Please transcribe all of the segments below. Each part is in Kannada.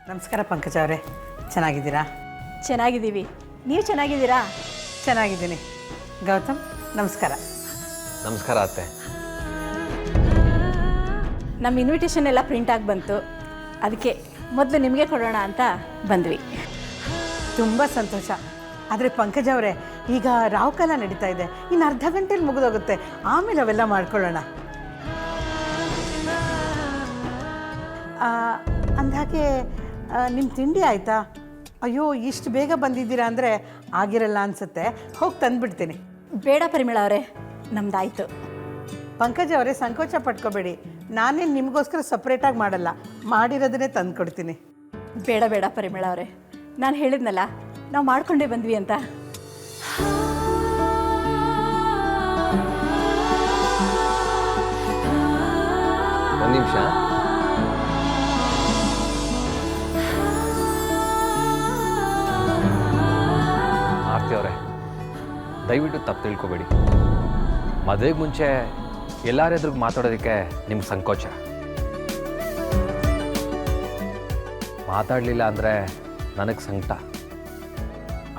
ನಮಸ್ಕಾರ ಪಂಕಜ ಅವರೇ, ಚೆನ್ನಾಗಿದ್ದೀರಾ? ಚೆನ್ನಾಗಿದ್ದೀವಿ. ನೀವು ಚೆನ್ನಾಗಿದ್ದೀರಾ? ಚೆನ್ನಾಗಿದ್ದೀನಿ. ಗೌತಮ್ ನಮಸ್ಕಾರ. ನಮಸ್ಕಾರ ಅತ್ತೆ. ನಮ್ಮ ಇನ್ವಿಟೇಷನ್ ಎಲ್ಲ ಪ್ರಿಂಟಾಗಿ ಬಂತು, ಅದಕ್ಕೆ ಮೊದಲು ನಿಮಗೆ ಕೊಡೋಣ ಅಂತ ಬಂದ್ವಿ. ತುಂಬ ಸಂತೋಷ. ಆದರೆ ಪಂಕಜ ಅವರೇ, ಈಗ ರಾಹುಕಾಲ ನಡೀತಾ ಇದೆ, ಇನ್ನು ಅರ್ಧ ಗಂಟೆಲಿ ಮುಗಿದೋಗುತ್ತೆ, ಆಮೇಲೆ ಅವೆಲ್ಲ ಮಾಡ್ಕೊಳ್ಳೋಣ. ಅಂದಾಗೆ ನಿಮ್ಮ ತಿಂಡಿ ಆಯಿತಾ? ಅಯ್ಯೋ, ಇಷ್ಟು ಬೇಗ ಬಂದಿದ್ದೀರಾ ಅಂದರೆ ಆಗಿರಲ್ಲ ಅನಿಸುತ್ತೆ. ಹೋಗಿ ತಂದುಬಿಡ್ತೀನಿ. ಬೇಡ ಪರಿಮಳ ಅವರೇ, ನಮ್ದಾಯಿತು. ಪಂಕಜ ಅವರೇ, ಸಂಕೋಚ ಪಟ್ಕೋಬೇಡಿ. ನಾನೇನು ನಿಮಗೋಸ್ಕರ ಸಪ್ರೇಟಾಗಿ ಮಾಡಲ್ಲ, ಮಾಡಿರೋದನ್ನೇ ತಂದು ಕೊಡ್ತೀನಿ. ಬೇಡ ಬೇಡ ಪರಿಮಳ ಅವರೇ, ನಾನು ಹೇಳಿದ್ನಲ್ಲ ನಾವು ಮಾಡ್ಕೊಂಡೇ ಬಂದ್ವಿ ಅಂತ. ಒಂದು ನಿಮಿಷ. ಆರ್ತಿ ಅವರೇ, ದಯವಿಟ್ಟು ತಪ್ಪು ತಿಳ್ಕೊಬೇಡಿ. ಮದುವೆಗೆ ಮುಂಚೆ ಎಲ್ಲರ ಎದುರಿಗೆ ಮಾತಾಡೋದಕ್ಕೆ ನಿಮ್ಗೆ ಸಂಕೋಚ. ಮಾತಾಡಲಿಲ್ಲ ಅಂದರೆ ನನಗೆ ಸಂಕಟ.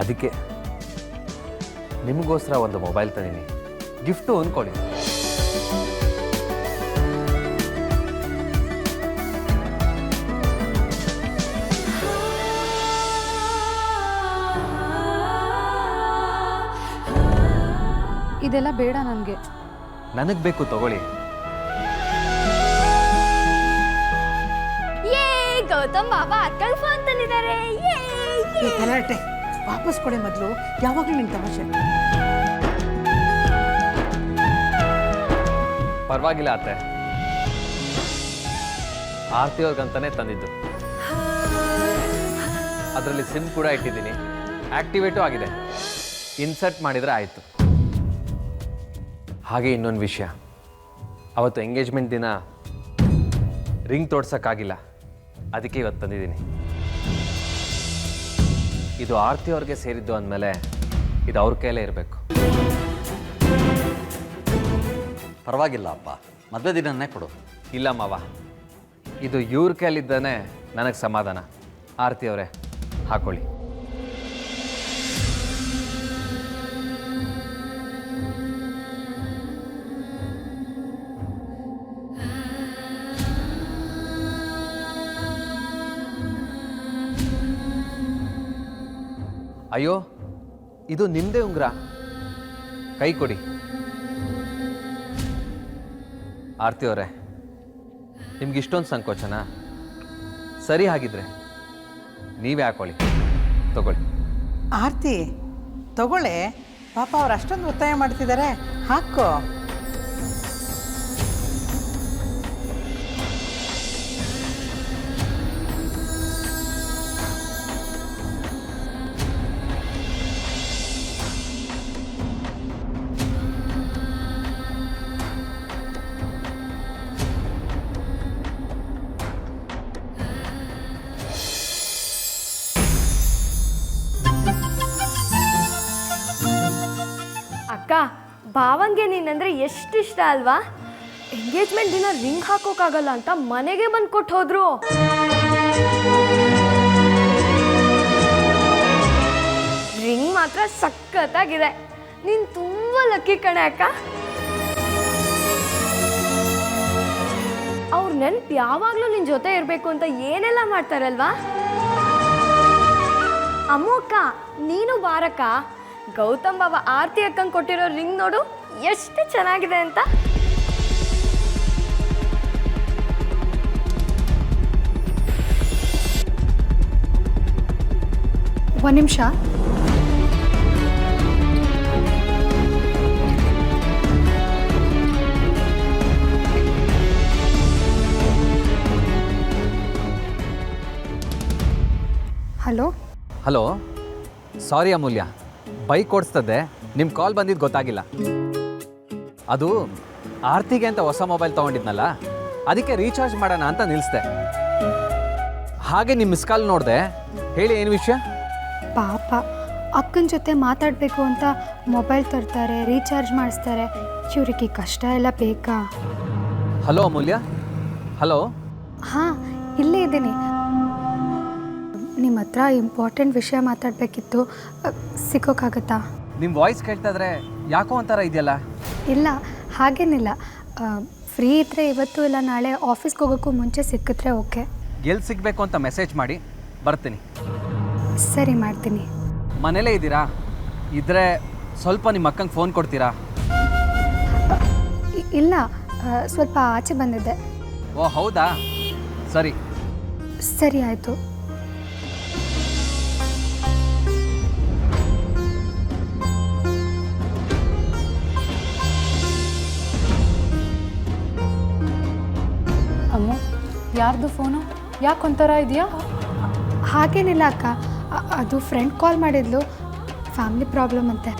ಅದಕ್ಕೆ ನಿಮಗೋಸ್ಕರ ಒಂದು ಮೊಬೈಲ್ ತಂದೀನಿ, ಗಿಫ್ಟು ಅಂದ್ಕೊಳ್ಳಿ. ಇದೆಲ್ಲ ಬೇಡ ನನಗೆ. ನನಗೆ ಬೇಕು, ತಗೊಳ್ಳಿ. ಗೌತಮ್ ಬಾಬಾ ಅಕ್ಕನ ಫೋನ್ ತಂದಿದ್ದಾರೆ. ಈ ಗಲಾಟೆ ವಾಪಸ್ ಕೊಡೆ ಮೊದಲು. ಯಾವಾಗಲೂ ನಿನ್ನ ತಮಾಷೆ. ಪರವಾಗಿಲ್ಲ ಅತ್ತೆ, ಆರ್ತಿ ಅವ್ರಿಗಂತಾನೆ ತಂದಿದ್ದು. ಅದರಲ್ಲಿ ಸಿಮ್ ಕೂಡ ಇಟ್ಟಿದ್ದೀನಿ, ಆಕ್ಟಿವೇಟು ಆಗಿದೆ. ಇನ್ಸರ್ಟ್ ಮಾಡಿದರೆ ಆಯಿತು. ಹಾಗೆ ಇನ್ನೊಂದು ವಿಷಯ, ಅವತ್ತು ಎಂಗೇಜ್ಮೆಂಟ್ ದಿನ ರಿಂಗ್ ತೋಡ್ಸೋಕ್ಕಾಗಿಲ್ಲ, ಅದಕ್ಕೆ ಇವತ್ತು ತಂದಿದ್ದೀನಿ. ಇದು ಆರ್ತಿ ಅವ್ರಿಗೆ ಸೇರಿದ್ದು ಅಂದಮೇಲೆ ಇದು ಅವ್ರ ಕೈಲೇ ಇರಬೇಕು. ಪರವಾಗಿಲ್ಲ ಅಪ್ಪ, ಮದುವೆ ದಿನನೇ ಕೊಡು. ಇಲ್ಲ ಮಾವ, ಇದು ಇವ್ರ ಕೈಲಿದ್ದಾನೆ ನನಗೆ ಸಮಾಧಾನ. ಆರ್ತಿ ಅವರೇ, ಹಾಕೊಳ್ಳಿ. ಅಯ್ಯೋ, ಇದು ನಿಮ್ಮದೇ ಉಂಗುರ, ಕೈ ಕೊಡಿ. ಆರ್ತಿ ಅವರೇ, ನಿಮ್ಗೆ ಇಷ್ಟೊಂದು ಸಂಕೋಚನಾ? ಸರಿ, ಹಾಗಿದ್ರೆ ನೀವೇ ಹಾಕೊಳ್ಳಿ, ತಗೊಳ್ಳಿ. ಆರ್ತಿ ತಗೊಳ್ಳೆ, ಪಾಪ ಅವ್ರು ಅಷ್ಟೊಂದು ಒತ್ತಾಯ ಮಾಡ್ತಿದ್ದಾರೆ, ಹಾಕೋ. ಅಕ್ಕ, ಭಾವಂಗೆ ನೀನಂದ್ರೆ ಎಷ್ಟು ಇಷ್ಟ ಅಲ್ವಾ? ಎಂಗೇಜ್ಮೆಂಟ್ ದಿನ ರಿಂಗ್ ಹಾಕೋಕ್ಕಾಗಲ್ಲ ಅಂತ ಮನೆಗೆ ಬಂದು ಕೊಟ್ಟು ಹೋದ್ರು. ರಿಂಗ್ ಮಾತ್ರ ಸಖತ್ತಾಗಿದೆ. ನೀನ್ ತುಂಬಾ ಲಕ್ಕಿ ಕಣೆ ಅಕ್ಕ. ಅವ್ರ ನೆನ್ಪು ಯಾವಾಗ್ಲೂ ನಿನ್ ಜೊತೆ ಇರ್ಬೇಕು ಅಂತ ಏನೆಲ್ಲ ಮಾಡ್ತಾರಲ್ವಾ? ಅಮ್ಮು ಅಕ್ಕ, ನೀನು ಬಾರಕ್ಕ. ಗೌತಮ್ ಬಾಬಾ ಆರ್ತಿ ಅಕ್ಕಂಗೆ ಕೊಟ್ಟಿರೋ ರಿಂಗ್ ನೋಡು, ಎಷ್ಟು ಚೆನ್ನಾಗಿದೆ ಅಂತ. ಒಂದು ನಿಮಿಷ. ಹಲೋ ಹಲೋ, ಸಾರಿ ಅಮೂಲ್ಯ, ಬೈಕ್ ಓಡಿಸ್ತದೆ, ನಿಮ್ಮ ಕಾಲ್ ಬಂದಿದ್ದು ಗೊತ್ತಾಗಿಲ್ಲ. ಅದು ಆರ್ತಿಗೆ ಅಂತ ಹೊಸ ಮೊಬೈಲ್ ತೊಗೊಂಡಿದ್ನಲ್ಲ, ಅದಕ್ಕೆ ರೀಚಾರ್ಜ್ ಮಾಡೋಣ ಅಂತ ನಿಲ್ಲಿಸ್ದೆ. ಹಾಗೆ ನಿಮ್ಮ ಮಿಸ್ ಕಾಲ್ ನೋಡಿದೆ. ಹೇಳಿ, ಏನು ವಿಷಯ? ಪಾಪ ಅಕ್ಕನ ಜೊತೆ ಮಾತಾಡಬೇಕು ಅಂತ ಮೊಬೈಲ್ ತರ್ತಾರೆ, ರೀಚಾರ್ಜ್ ಮಾಡಿಸ್ತಾರೆ. ಇವ್ರಿಗೆ ಕಷ್ಟ ಎಲ್ಲ ಬೇಕಾ? ಹಲೋ ಅಮೂಲ್ಯ, ಹಲೋ. ಹಾಂ, ಇಲ್ಲೇ ಇದ್ದೀನಿ. ಹತ್ರ ಇಂಪಾರ್ಟೆಂಟ್ ವಿಷಯ ಮಾತಾಡಬೇಕಿತ್ತು. ಸಿಕ್ಕೋಕ್ಕಾಗತ್ತಾ? ನಿಮ್ಮ ವಾಯ್ಸ್ ಕೇಳ್ತಾ ಇದ್ರೆ ಯಾಕೋ ಒಂಥರ ಇದೆಯಲ್ಲ. ಇಲ್ಲ, ಹಾಗೇನಿಲ್ಲ. ಫ್ರೀ ಇದ್ದರೆ ಇವತ್ತು ಇಲ್ಲ ನಾಳೆ ಆಫೀಸ್ಗೆ ಹೋಗೋಕ್ಕೂ ಮುಂಚೆ ಸಿಕ್ಕಿದ್ರೆ ಓಕೆ. ಎಲ್ಲಿ ಸಿಗಬೇಕು ಅಂತ ಮೆಸೇಜ್ ಮಾಡಿ, ಬರ್ತೀನಿ. ಸರಿ, ಮಾಡ್ತೀನಿ. ಮನೇಲೇ ಇದ್ದೀರಾ? ಇದ್ದರೆ ಸ್ವಲ್ಪ ನಿಮ್ಮ ಅಕ್ಕಂಗೆ ಫೋನ್ ಕೊಡ್ತೀರಾ? ಇಲ್ಲ, ಸ್ವಲ್ಪ ಆಚೆ ಬಂದಿದ್ದೆ. ಓ ಹೌದಾ, ಸರಿ. ಸರಿ, ಆಯಿತು. ಅಮ್ಮ, ಯಾರ್ದು ಫೋನು? ಯಾಕೊಂಥರ ಇದೆಯಾ? ಹಾಗೇನಿಲ್ಲ ಅಕ್ಕ, ಅದು ಫ್ರೆಂಡ್ ಕಾಲ್ ಮಾಡಿದ್ಲು, ಫ್ಯಾಮಿಲಿ ಪ್ರಾಬ್ಲಮ್ ಅಂತೆ.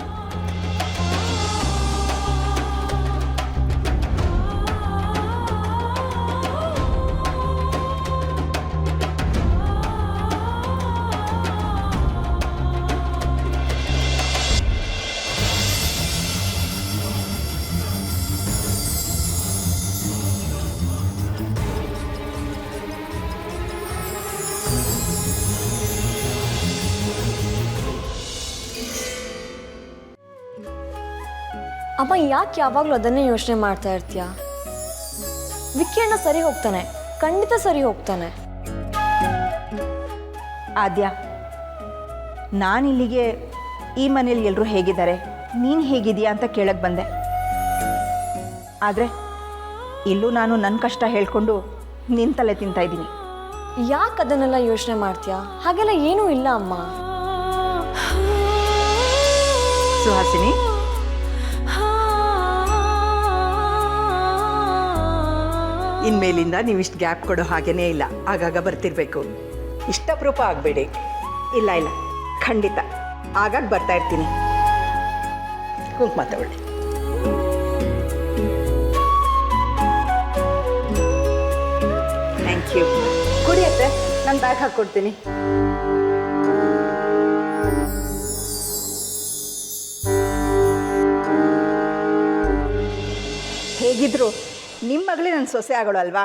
ಅಮ್ಮ, ಯಾಕೆ ಯಾವಾಗಲೂ ಅದನ್ನೇ ಯೋಚನೆ ಮಾಡ್ತಾ ಇರ್ತೀಯ? ವಿಕ್ಕಿ ಅಣ್ಣ ಸರಿ ಹೋಗ್ತಾನೆ, ಖಂಡಿತ ಸರಿ ಹೋಗ್ತಾನೆ. ಆದ್ಯ, ನಾನಿಲ್ಲಿಗೆ ಈ ಮನೇಲಿ ಎಲ್ಲರೂ ಹೇಗಿದ್ದಾರೆ, ನೀನು ಹೇಗಿದೆಯಾ ಅಂತ ಕೇಳಕ್ಕೆ ಬಂದೆ. ಆದರೆ ಇಲ್ಲೂ ನಾನು ನನ್ನ ಕಷ್ಟ ಹೇಳ್ಕೊಂಡು ನಿನ್ನ ತಲೆ ತಿಂತಾಯಿದ್ದೀನಿ. ಯಾಕೆ ಅದನ್ನೆಲ್ಲ ಯೋಚನೆ ಮಾಡ್ತೀಯಾ? ಹಾಗೆಲ್ಲ ಏನೂ ಇಲ್ಲ ಅಮ್ಮ. ಸುಹಾಸಿನಿ, ಇನ್ಮೇಲಿಂದ ನೀವು ಇಷ್ಟು ಗ್ಯಾಪ್ ಕೊಡೋ ಹಾಗೇನೇ ಇಲ್ಲ, ಆಗಾಗ ಬರ್ತಿರ್ಬೇಕು. ಇಷ್ಟ ಅಪರೂಪ ಆಗಬೇಡಿ. ಇಲ್ಲ ಇಲ್ಲ, ಖಂಡಿತ ಆಗಾಗ ಬರ್ತಾ ಇರ್ತೀನಿ. ಕುಂಕುಮ ತಗೊಳ್ಳಿ. Thank you. ಕುಡಿಯತ್ತೆ, ನಾನು ಬ್ಯಾಗ್ ಹಾಕ್ಕೊಡ್ತೀನಿ. ಹೇಗಿದ್ರು ನಿಮ್ಮ ಮಗಳೇ ನನ್ನ ಸೊಸೆ ಆಗೋಳು ಅಲ್ವಾ?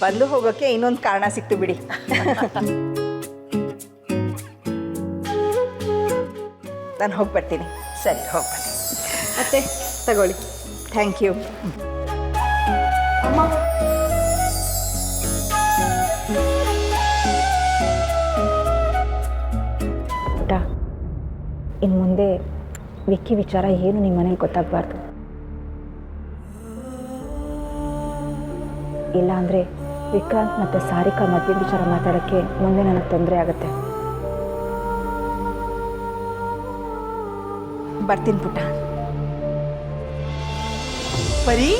ಬಂದು ಹೋಗೋಕ್ಕೆ ಇನ್ನೊಂದು ಕಾರಣ ಸಿಕ್ತು ಬಿಡಿ. ನಾನು ಹೋಗಿ ಬರ್ತೀನಿ. ಸರಿ, ಹೋಗಿ ಬನ್ನಿ. ಮತ್ತೆ ತಗೊಳ್ಳಿ. Thank you. ಅಮ್ಮ, ಪುಟ್ಟ, ಇನ್ನು ಮುಂದೆ ವಿಕ್ಕಿ ವಿಚಾರ ಏನು ನಿಮ್ಮ ಮನೇಲಿ ಗೊತ್ತಾಗಬಾರ್ದು. ಇಲ್ಲಾಂದರೆ ವಿಕ್ರಾಂತ್ ಮತ್ತು ಸಾರಿಕಾ ಮದುವೆ ವಿಚಾರ ಮಾತಾಡೋಕ್ಕೆ ಮುಂದೆ ನನಗೆ ತೊಂದರೆ ಆಗುತ್ತೆ. ಬರ್ತೀನಿ ಪುಟ್ಟ. ಪರಿ.